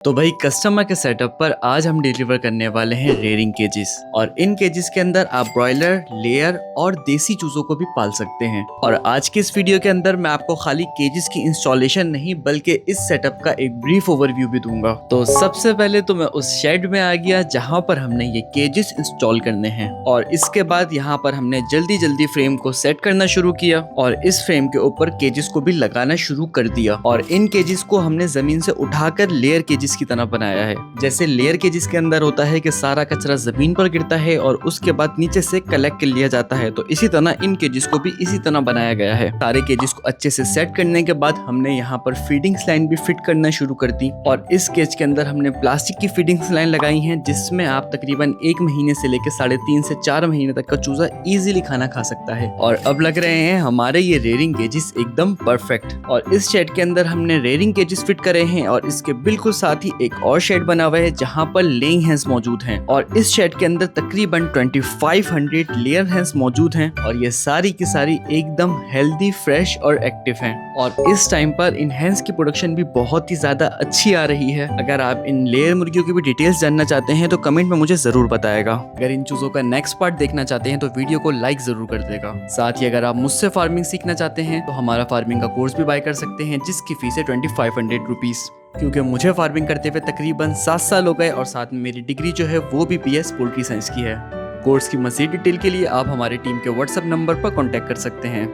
तो भाई कस्टमर के सेटअप पर आज हम डिलीवर करने वाले हैं रेयरिंग केजेस और इन केजेस के अंदर आप ब्रॉयलर, लेयर और देसी चूजों को भी पाल सकते हैं। और आज के इस वीडियो के अंदर मैं आपको खाली केजेस की इंस्टॉलेशन नहीं बल्कि इस सेटअप का एक ब्रीफ ओवरव्यू भी दूंगा। तो सबसे पहले तो मैं उस शेड में आ गया जहाँ पर हमने ये केजेस इंस्टॉल करने हैं और इसके बाद यहाँ पर हमने जल्दी जल्दी फ्रेम को सेट करना शुरू किया और इस फ्रेम के ऊपर केजेस को भी लगाना शुरू कर दिया। और इन केजेस को हमने जमीन से उठाकर लेयर केजेस की तरह बनाया है। जैसे लेयर केजेस के अंदर होता है कि सारा कचरा जमीन पर गिरता है और उसके बाद नीचे से कलेक्ट कर लिया जाता है, तो इसी तरह इन केजेस को भी इसी तरह बनाया गया है। सारे केजेस को अच्छे से सेट करने के बाद हमने यहाँ पर फीडिंग्स लाइन भी फिट करना शुरू कर दी और इस केज के अंदर हमने प्लास्टिक की फीडिंग्स लाइन लगाई है जिसमें आप तकरीबन 1 महीने से लेकर 3.5 से 4 महीने तक का चूजा इजीली खाना खा सकता है। और अब लग रहे हैं हमारे ये रेयरिंग केजेस एकदम परफेक्ट। और इस शेड के अंदर हमने रेयरिंग केजेस फिट करे हैं और इसके बिल्कुल साथ ही एक और शेड बना हुआ है जहां पर लेइंग हेंस मौजूद हैं। और इस शेड के अंदर तकरीबन 2500 लेयर हेंस मौजूद हैं और ये सारी की सारी एकदम हेल्दी, फ्रेश और एक्टिव हैं। और इस टाइम पर इन हेंस की प्रोडक्शन भी बहुत ही ज्यादा अच्छी आ रही है। अगर आप इन लेयर मुर्गियों की भी डिटेल्स जानना चाहते हैं तो कमेंट में मुझे जरूर बताएगा। अगर इन चूजों का नेक्स्ट पार्ट देखना चाहते हैं तो वीडियो को लाइक जरूर कर देगा। साथ ही अगर आप मुझसे फार्मिंग सीखना चाहते हैं तो हमारा फार्मिंग का कोर्स भी बाय कर सकते हैं जिसकी फीस है 2500 रुपीज। क्योंकि मुझे फार्मिंग करते हुए तकरीबन 7 साल हो गए और साथ में मेरी डिग्री जो है वो भी BS पोल्ट्री साइंस की है। कोर्स की मज़ीद डिटेल के लिए आप हमारी टीम के WhatsApp नंबर पर कॉन्टैक्ट कर सकते हैं।